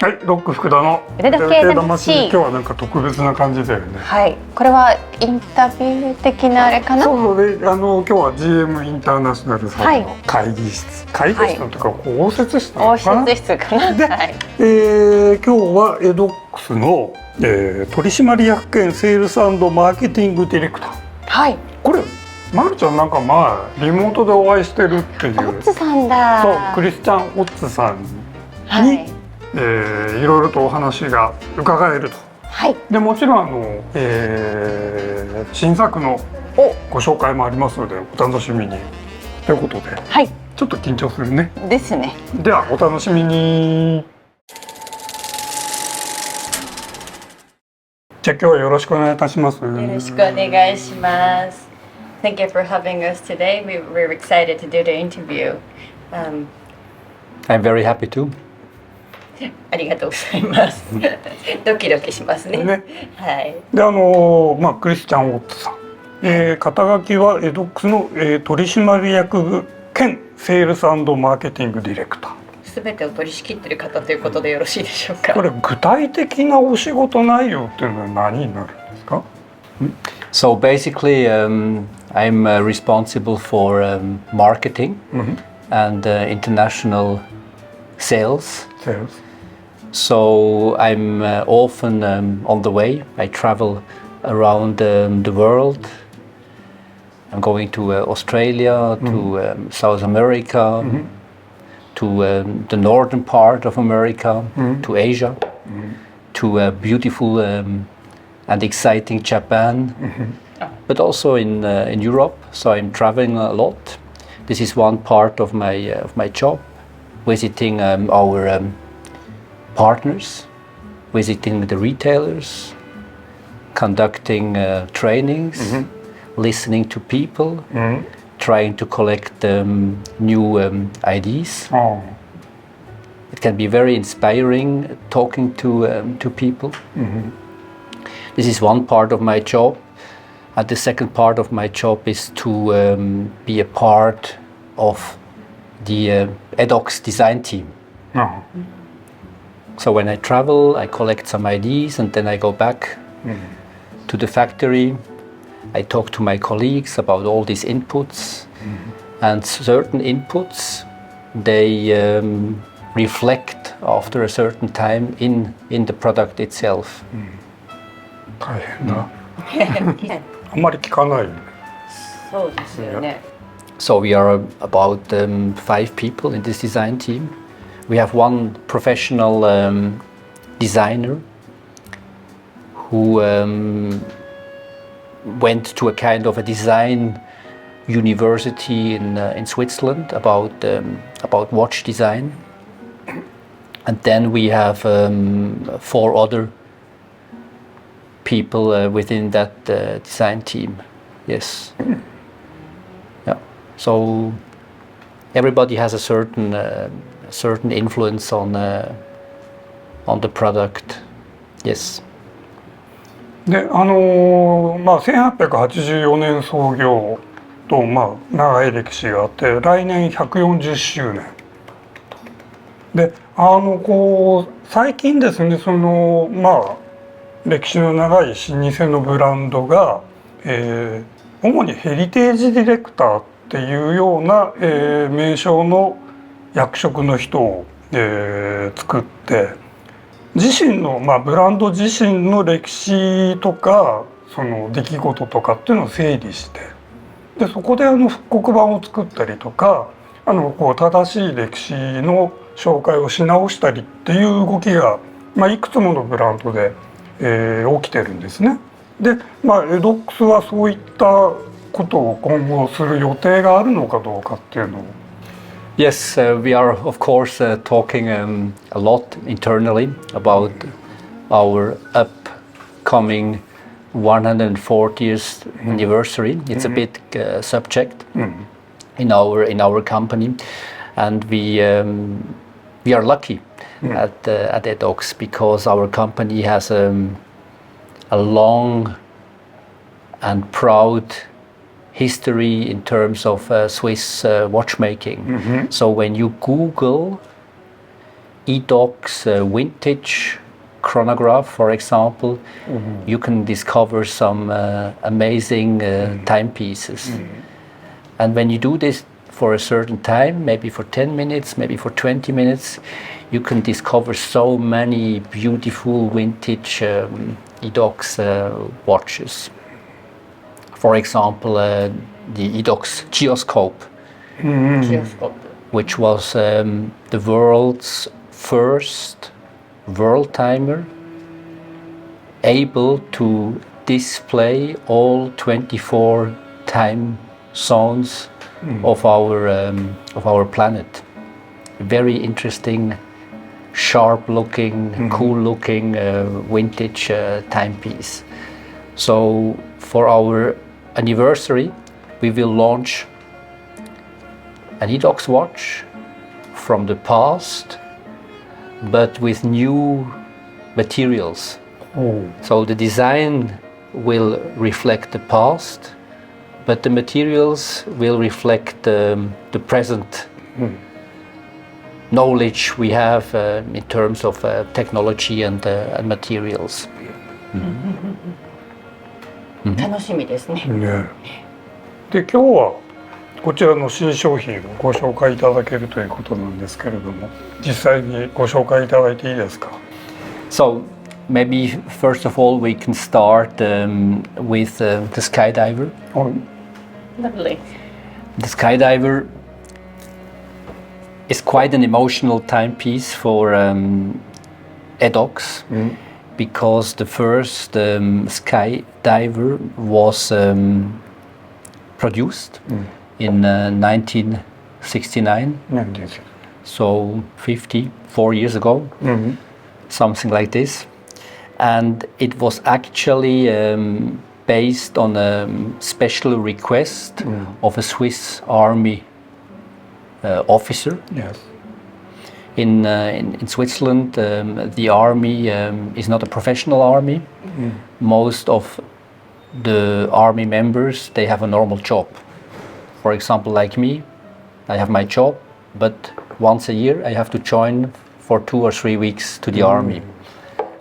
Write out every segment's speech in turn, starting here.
はい、ロック福田の腕時計魂。今日はなんか特別な感じだよね。はい、これはインタビュー的なあれかな。そうで、今日は GM インターナショナルさんの会議室、会議室とか応接室なのかな。応接室かな。で、はい、今日はエドックスの、取締役兼セールス&マーケティングディレクター。はい。これ、まるちゃんなんか前リモートでお会いしてるっていう。オッツさんだ。そう、クリスチャンオッツさんに。はい。いろいろとお話が伺えると。はい。でもちろん新作のご紹介もありますのでお楽しみにということで、はい。ちょっと緊張するね。ですね。ではお楽しみに。じゃあ今日はよろしくお願いいたします。よろしくお願いします。Thank you for having us today. We're excited to do the interview. I'm very happy too. ありがとうございます。ドキドキしますね。はい。でクリスチャン・オッツさん、肩書きはエドックスの、取締役兼セールス&マーケティングディレクター。すべてを取り仕切っている方ということでよろしいでしょうか。これ具体的なお仕事内容っていうのは何になるんですか？ So basically, I'm responsible for marketing and international sales. So I'm often on the way. I travel around the world. I'm going to Australia, to South America, to the northern part of America, to Asia, to beautiful and exciting Japan, but also in Europe. So I'm traveling a lot. This is one part of my job, visiting our partners, visiting the retailers, conducting trainings, listening to people, trying to collect new ideas. It can be very inspiring talking to people. This is one part of my job. And the second part of my job is to be a part of the Edox design team. So when I travel, I collect some ideas and then I go back to the factory. I talk to my colleagues about all these inputs, and certain inputs, they reflect after a certain time in the product itself. 大変だ。あんまり聞かない。そうですよね。So we are about 5 people in this design team. We have one professional designer who went to a kind of a design university in Switzerland about watch design. And then we have 4 other people within that design team. Yes. Yeah. So everybody has a certain influence on the product. Yes. で、1884年創業と長い歴史があって来年140周年。で、最近ですね、歴史の長い老舗のブランドが、主にヘリテージディレクターっていうような、名称の役職の人を、作って自身の、ブランド自身の歴史とかその出来事とかっていうのを整理してでそこで復刻版を作ったりとか正しい歴史の紹介をし直したりっていう動きが、いくつものブランドで起きてるんですね。で、エドックスはそういったことを今後する予定があるのかどうかっていうのを。Yes, we are of course talking a lot internally about our upcoming 140th anniversary. It's a big subject in our company, and we are lucky at Edox because our company has a long and proud history in terms of Swiss watchmaking. So when you Google Edox vintage chronograph, for example, you can discover some amazing timepieces. And when you do this for a certain time, maybe for 10 minutes, maybe for 20 minutes, you can discover so many beautiful vintage Edox watches. For example, the Edox Geoscope, which was the world's first world timer able to display all 24 time zones of our planet. Very interesting, sharp-looking, cool-looking vintage timepiece. So for our anniversary, we will launch an Edox watch from the past, but with new materials. So the design will reflect the past, but the materials will reflect the present knowledge we have in terms of technology and materials. 楽しみですね。で今日はこちらの新商品をご紹介いただけるということなんですけれども、実際にご紹介いただいていいですか？ So maybe first of all we can start with the skydiver. Lovely. The skydiver is quite an emotional timepiece for Edox, because the first skydiver was produced in 1969, so 54 years ago, something like this. And it was actually based on a special request of a Swiss army officer. Yes. In Switzerland, the army is not a professional army. Most of the army members, they have a normal job. For example, like me, I have my job, but once a year I have to join for 2 or 3 weeks to the army.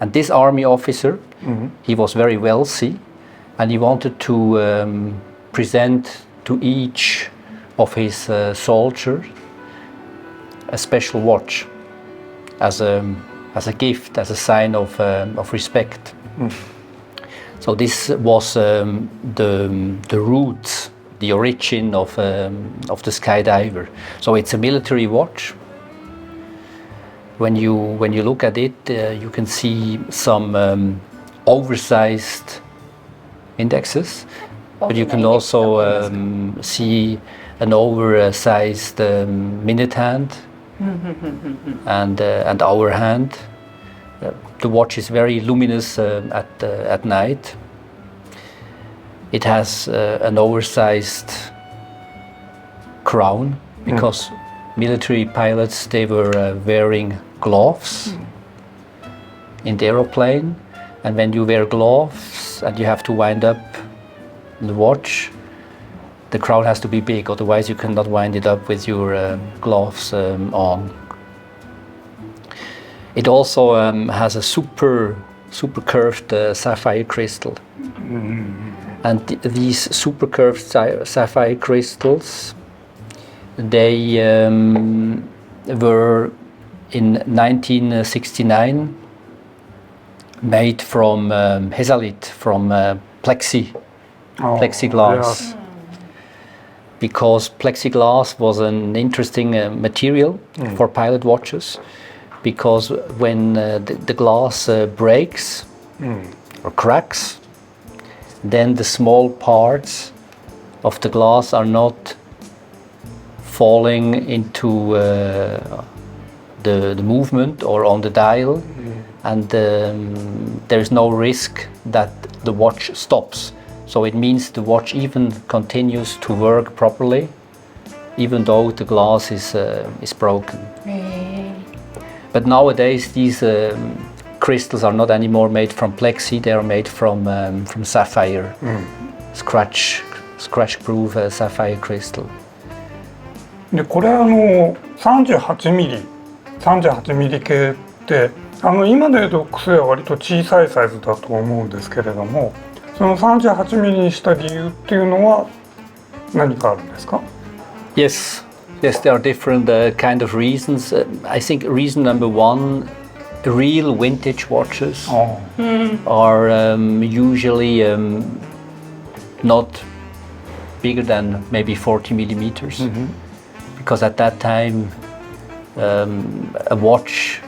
And this army officer, he was very wealthy, and he wanted to present to each of his soldiers a special watch as a gift, as a sign of respect. So this was the roots, the origin of the skydiver. So it's a military watch. When you look at it, you can see some oversized indexes, but you can also see an oversized minute hand and hour hand. The watch is very luminous at night. It has an oversized crown, because military pilots, they were wearing gloves in the aeroplane, and when you wear gloves and you have to wind up the watch, the crown has to be big, otherwise you cannot wind it up with your gloves on. It also has a super curved sapphire crystal. And these super curved sapphire crystals, they were in 1969 made from hesalit, from plexiglass. Yes. Because plexiglass was an interesting material for pilot watches, because when the glass breaks or cracks, then the small parts of the glass are not falling into the movement or on the dial, and there is no risk that the watch stops. So it means the watch even continues to work properly, even though the glass is broken. But nowadays these crystals are not anymore made from plexi; they are made from sapphire, scratch-proof sapphire crystal. でこれ38ミリ38ミリ系って今のエドックスでは割と小さいサイズだと思うんですけれども、その38ミリにした理由っていうのは何かあるんですか？ Yes, there are different kind of reasons. I think reason number one, real vintage watches are usually not bigger than maybe 40 millimeters, because at that time a watch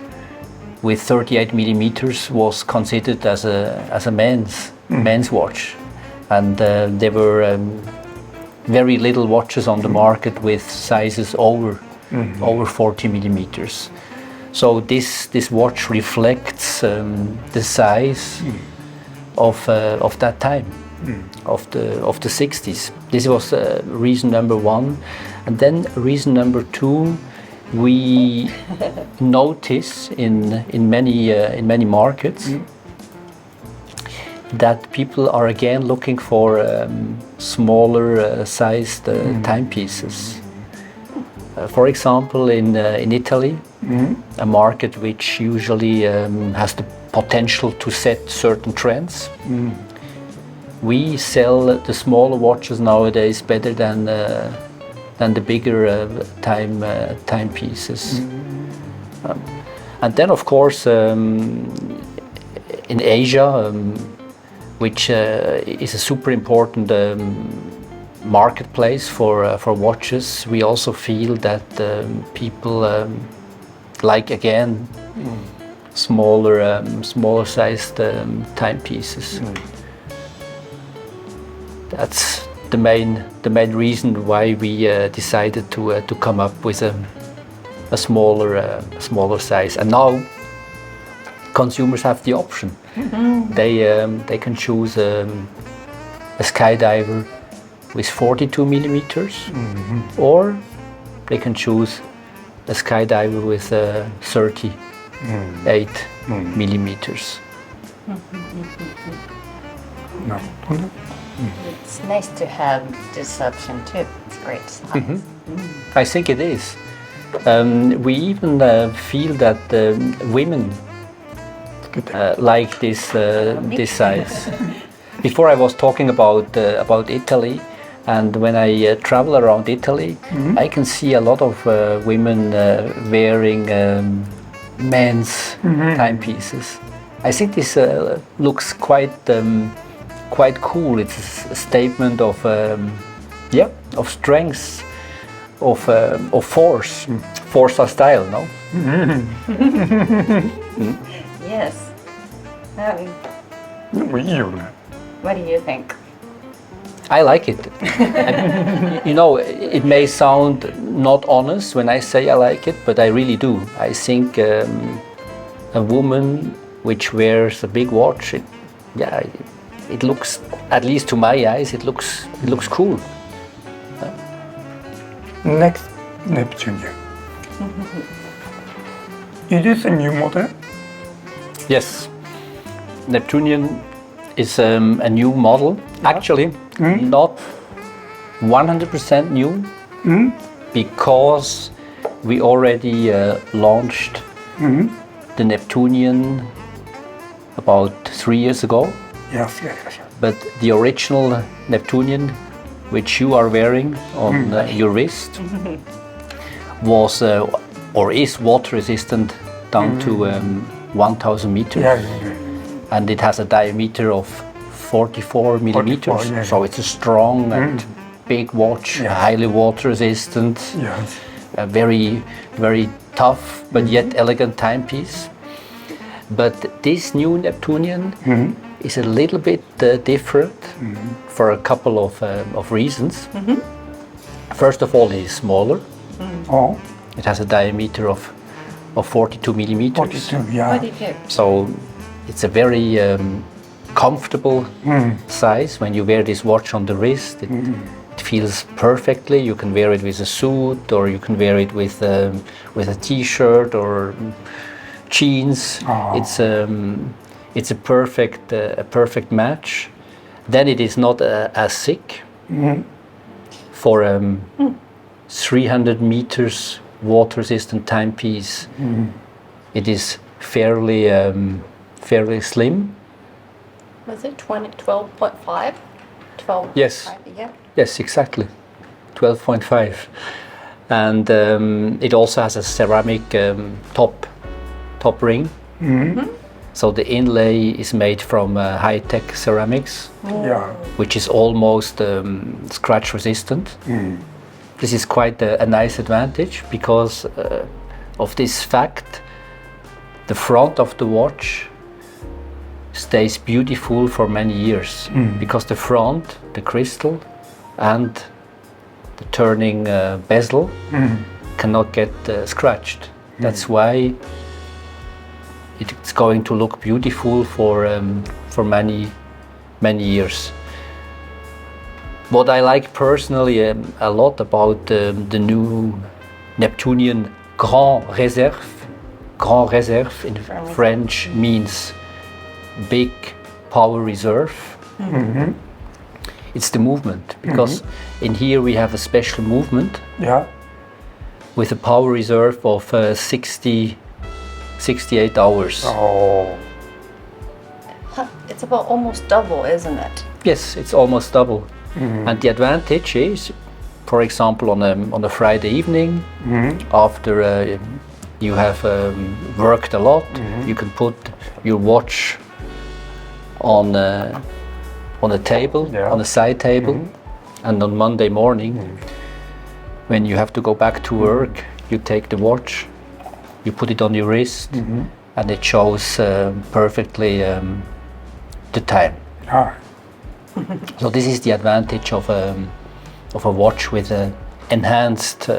with 38 millimeters was considered as a men's watch, and there were very little watches on the market with sizes over 40 millimeters. So this watch reflects the size of that time, of the 60s. This was reason number one, and then reason number two, we notice in many markets that people are again looking for smaller sized timepieces. For example, in Italy, a market which usually has the potential to set certain trends, we sell the smaller watches nowadays better than the bigger timepieces. And then, of course, in Asia, which is a super important marketplace for watches, we also feel that people like again smaller sized timepieces. That's the main reason why we decided to come up with a smaller size. And now consumers have the option. They can choose a skydiver with 42 millimeters, or they can choose a skydiver with 38 millimeters. It's nice to have this option too. It's great size. I think it is. We even feel that women like this size. Before I was talking about Italy, and when I travel around Italy, I can see a lot of women wearing men's timepieces. I think this looks quite cool. It's a statement of strength, of force, Forza Style, no? Yes. でもいいよね。 What do you think? I like it. You know, it may sound not honest when I say I like it, but I really do. I think a woman which wears a big watch, it looks, at least to my eyes, it looks cool. Next, Neptune. It is a new model? Yes, Neptune is a new model. Actually, not 100% new, because we already launched the Neptunian about 3 years ago. Yes. But the original Neptunian, which you are wearing on your wrist, was or is water resistant down to 1,000 meters. And it has a diameter of 44 millimeters. 44, so it's a strong and big watch, highly water resistant, very, very tough but yet elegant timepiece. But this new Neptunian is a little bit different for a couple of reasons. First of all, it is smaller. It has a diameter of 42 millimeters. 42, yeah. 42. So it's a very comfortable size. When you wear this watch on the wrist, it feels perfectly. You can wear it with a suit, or you can wear it with a t-shirt or jeans. It's a perfect match. Then it is not as thick. For 300 meters water-resistant timepiece. It is fairly slim. Was it 12.5? 12. Yes. Yeah. Yes, exactly. 12.5. And it also has a ceramic top ring. So the inlay is made from high-tech ceramics, which is almost scratch resistant. This is quite a nice advantage because of this fact. The front of the watch stays beautiful for many years because the front, the crystal, and the turning bezel cannot get scratched. That's why it's going to look beautiful for many years. What I like personally a lot about the new Neptunian Grand Réserve. Grand Réserve in French means big power reserve. It's the movement, because in here we have a special movement with a power reserve of 68 hours. It's about almost double, isn't it? Yes, it's almost double. And the advantage is, for example, on a Friday evening, after you have worked a lot, you can put your watch on a table, on a side table, and on Monday morning, when you have to go back to work, you take the watch, you put it on your wrist, and it shows perfectly the time. So this is the advantage of a watch with an enhanced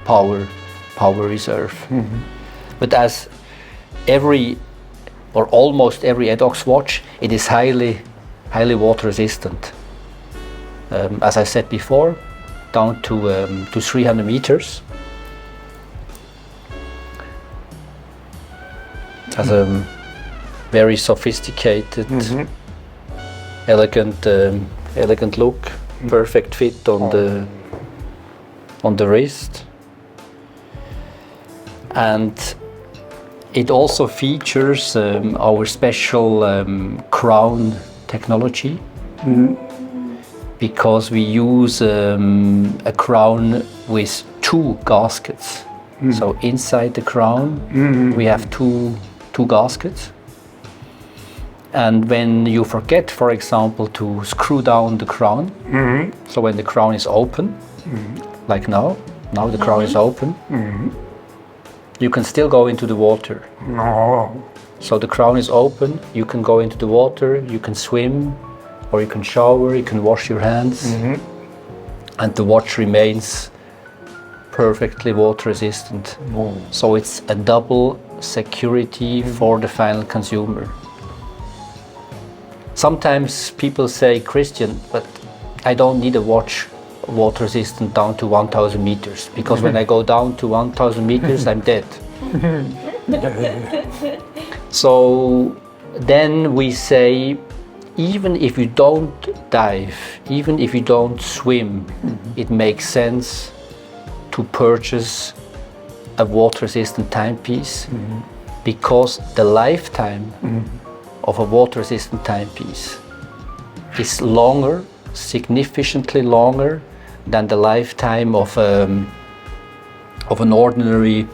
power reserve. But as every or almost every Edox watch, it is highly water resistant. As I said before, down to 300 meters. Has a very sophisticated, elegant look, perfect fit on the wrist, and it also features our special crown technology, because we use a crown with two gaskets. So inside the crown we have two gaskets, and when you forget, for example, to screw down the crown, so when the crown is open, like now the crown is open, you can still go into the water. So the crown is open, you can go into the water, you can swim, or you can shower, you can wash your hands, and the watch remains perfectly water resistant. So it's a double security for the final consumer. Sometimes people say, Christian, but I don't need a watch water resistant down to 1000 meters, because when I go down to 1000 meters I'm dead. So then we say, even if you don't dive, even if you don't swim, it makes sense to purchase a water-resistant timepiece, because the lifetime of a water-resistant timepiece is longer, significantly longer than the lifetime of an ordinary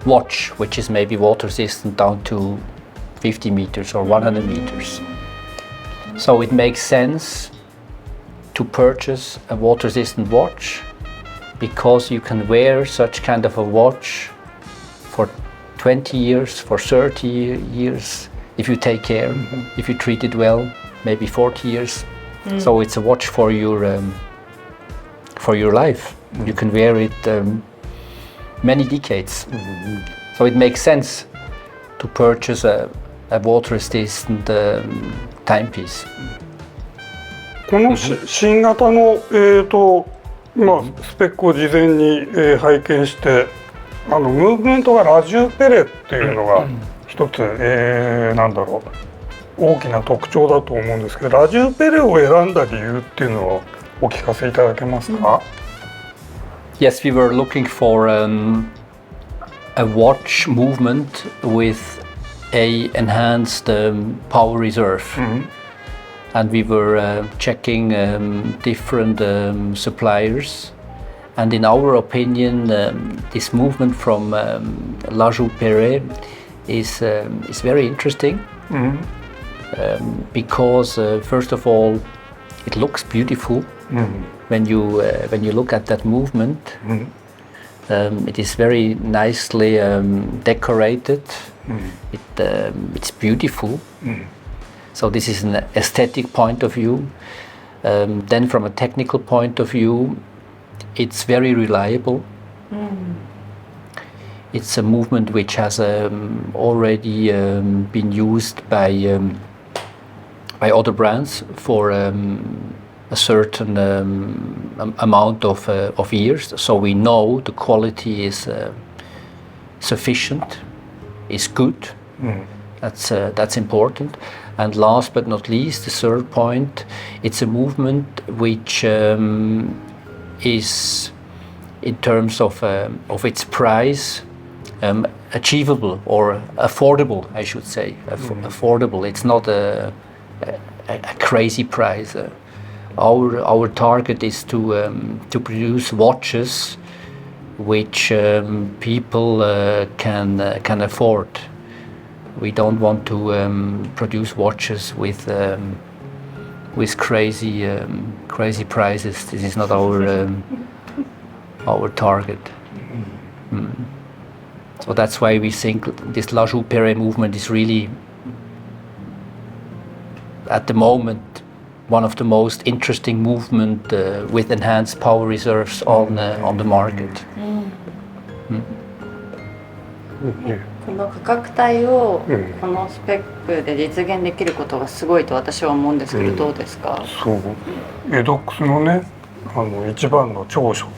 watch, which is maybe water-resistant down to 50 meters or 100 meters. So it makes sense to purchase a water-resistant watch, because you can wear such kind of a watch for 20 years, for 30 years, if you take care, if you treat it well, maybe 40 years. So it's a watch for your life. You can wear it many decades. So it makes sense to purchase a water-resistant timepiece. この新型のスペックを事前に拝見して、ムーブメントがラジュペレっていうのが一つなんだろう、大きな特徴だと思うんですけど、ラジュペレを選んだ理由っていうのをお聞かせいただけますか？ Yes, we were looking for a watch movement with a enhanced power reserve. And we were checking different suppliers, and in our opinion this movement from La Joux-Perret is very interesting. Because first of all it looks beautiful. When you look at that movement, it is very nicely decorated. It's beautiful. So this is an aesthetic point of view. Then from a technical point of view, it's very reliable. It's a movement which has already been used by other brands for a certain amount of years. So we know the quality is sufficient, is good. That's important. And last but not least, the third point, it's a movement which is, in terms of its price, achievable or affordable, I should say. Affordable. It's not a crazy price. Our target is to produce watches which people can afford. We don't want to produce watches with crazy prices. This is not our target. So that's why we think this La Joux-Perret movement is really, at the moment, one of the most interesting movement with enhanced power reserves on the market. この価格帯をこのスペックで実現できることがすごいと私は思うんですけど、どうですか？そう、エドックスのね、一番の長所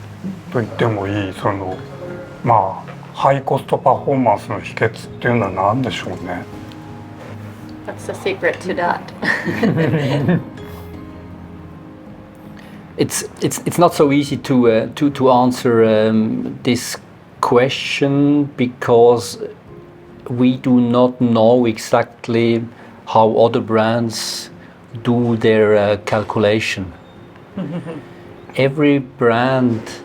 と言ってもいい、そのまあハイコストパフォーマンスの秘訣っていうのは何でしょうね。What's the secret to that? It's not so easy to answer this question, because we do not know exactly how other brands do their calculation. Every brand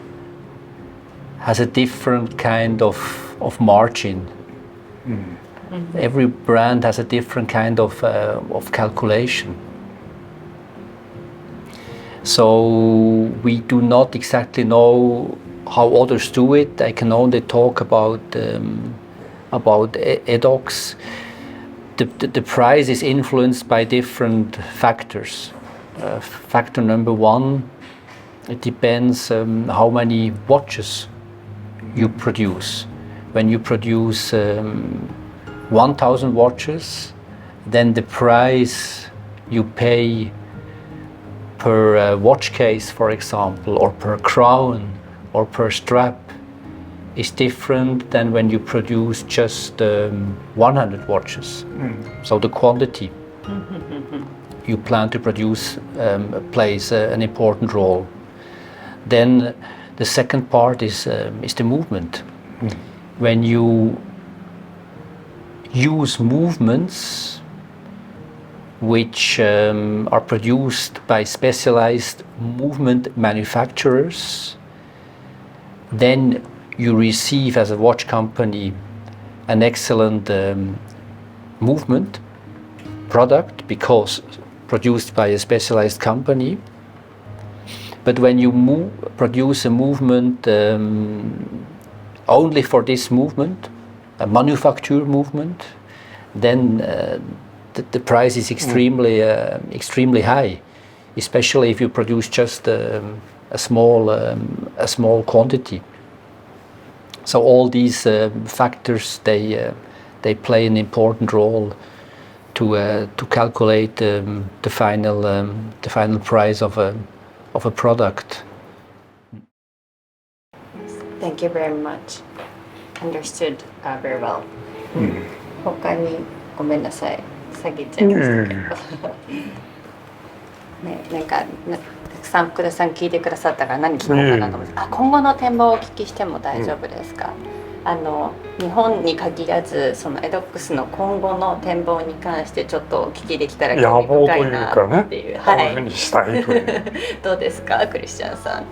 has a different kind of margin. Every brand has a different kind of calculation. So we do not exactly know how others do it. I can only talk about Edox. The price is influenced by different factors. Factor number one, it depends how many watches you produce. When you produce 1,000 watches, then the price you pay per watch case, for example, or per crown, or per strap, is different than when you produce just 100 watches. So the quantity you plan to produce plays an important role. Then the second part is the movement. When you use movements which are produced by specialized movement manufacturers, then you receive as a watch company an excellent movement product, because produced by a specialized company. But when you produce a movement only for this movement, a manufacture movement, then the price is extremely high, especially if you produce just a small quantity. So all these factors, they play an important role to calculate the final price of a product. Thank you very much. Understood very well. 他にごめんなさい、下げちゃいましたけど。なんかたくさん福田さん聞いてくださったから何聞こうかなと思って、今後の展望をお聞きしても大丈夫ですか？日本に限らずそのエドックスの今後の展望に関してちょっとお聞きできたら興味深いなっていう。こういうふうにしたいというどうですか、クリスチャンさん。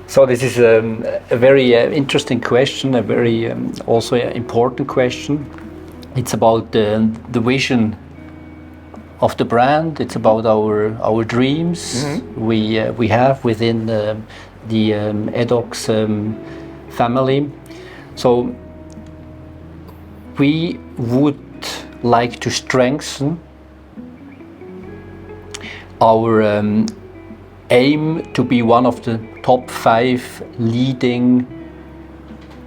So this is a very interesting question, a very also important question. It's about the vision of the brand. It's about our dreams we have within the Edox family. So we would like to strengthen our aim to be one of the top 5 leading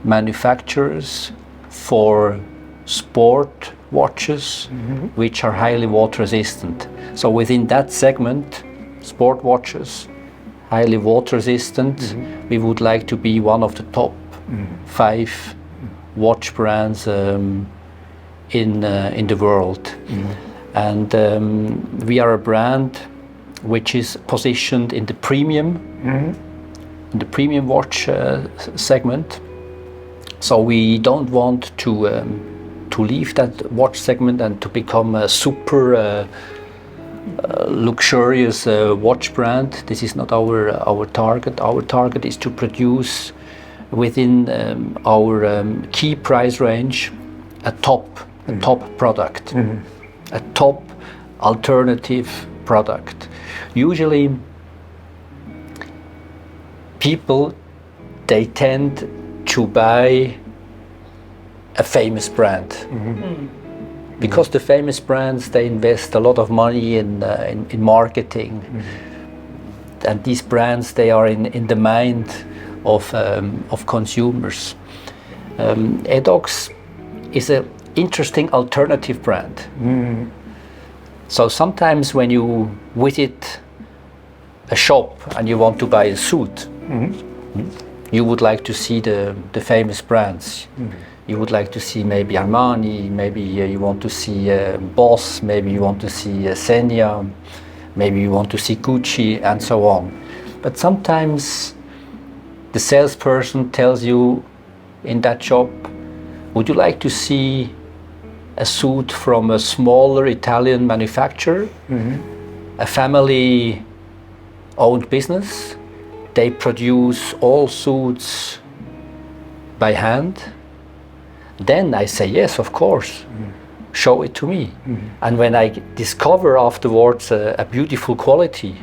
manufacturers for sport watches which are highly water resistant. So within that segment, sport watches, highly water resistant, we would like to be one of the top 5 watch brands in the world. And we are a brand which is positioned in the premium watch segment. So we don't want to leave that watch segment and to become a super luxurious watch brand. This is not our target. Our target is to produce within our key price range a top product, a top alternative product. Usually people, they tend to buy a famous brand because the famous brands, they invest a lot of money in marketing, and these brands, they are in the mind of consumers. Edox is an interesting alternative brand. So sometimes when you visit a shop and you want to buy a suit, you would like to see the famous brands. You would like to see maybe Armani, maybe you want to see Boss, maybe you want to see Senia, maybe you want to see Gucci, and so on. But sometimes the salesperson tells you in that shop, would you like to see a suit from a smaller Italian manufacturer, a family-owned business? They produce all suits by hand. Then I say, yes, of course, show it to me. And when I discover afterwards a beautiful quality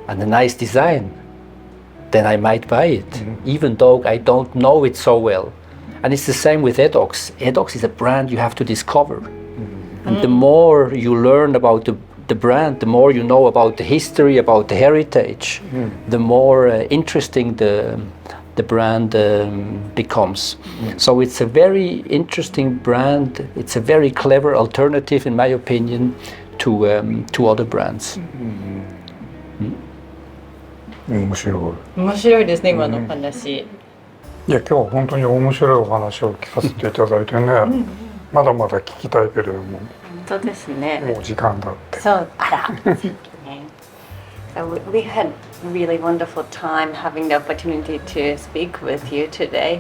and a nice design, then I might buy it, even though I don't know it so well. And it's the same with Edox. Edox is a brand you have to discover. And the more you learn about the brand, the more you know about the history, about the heritage, the more interesting the brand becomes. So it's a very interesting brand. It's a very clever alternative, in my opinion, to other brands. 面白い。面白いですね、今の話。いや、今日は本当に面白いお話を聞かせていただいてね、まだまだ聞きたいけれども、本当ですね。もう時間だって。そう、あら。So we had a really wonderful time having the opportunity to speak with you today.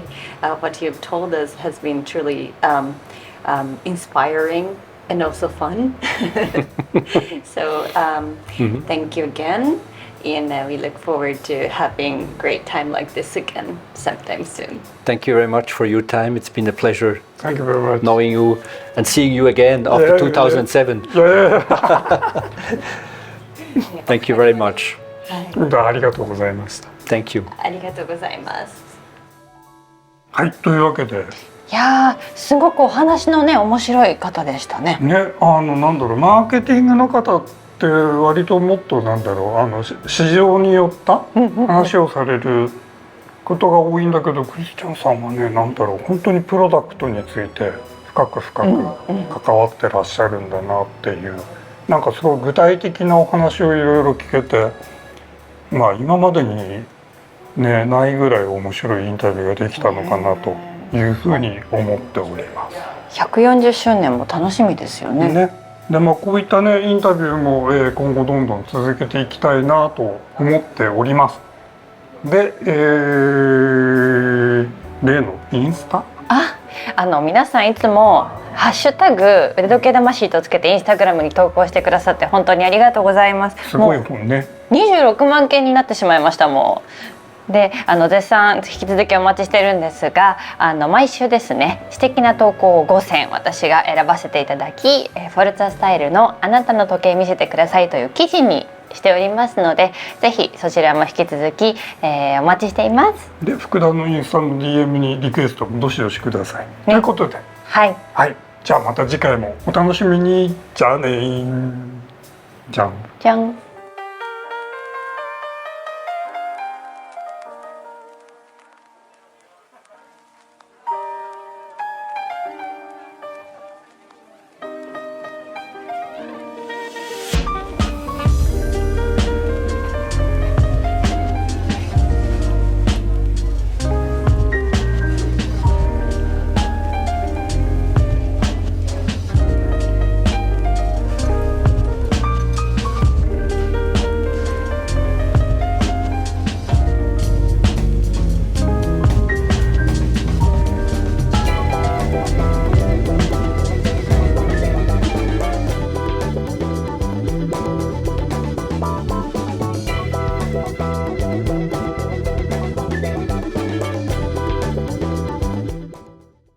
What you've told us has been truly inspiring and also fun. So thank you again. And we look forward to having a great time like this again sometime soon. Thank you very much for your time. It's been a pleasure Thank you very much. knowing you and seeing you again after 2007. Thank you very much. ありがとうございました。Thank you. ありがとうございます。はい、というわけで。いやー、すごくお話のね、面白い方でしたね。ね、なんだろう、マーケティングの方って割ともっとなんだろう、市場によった話をされることが多いんだけど、クリスチャンさんはね、なんだろう、本当にプロダクトについて深く関わってらっしゃるんだなっていう、なんかすごい具体的なお話をいろいろ聞けて、まあ今までにねないぐらい面白いインタビューができたのかなというふうに思っております。140周年も楽しみですよね。でこういったねインタビューも、今後どんどん続けていきたいなと思っております。で、例のインスタ、皆さんいつもハッシュタグ腕時計魂とつけてインスタグラムに投稿してくださって本当にありがとうございます。すごい本ね。26万件になってしまいましたもう。で絶賛引き続きお待ちしてるんですが、毎週ですね素敵な投稿を5選私が選ばせていただき、フォルツァスタイルのあなたの時計見せてくださいという記事にしておりますので、ぜひそちらも引き続き、お待ちしています。で福田のインスタの DM にリクエストもどしどしください、ということで、はい、じゃあまた次回もお楽しみに。じゃあねー。じゃん。じゃん。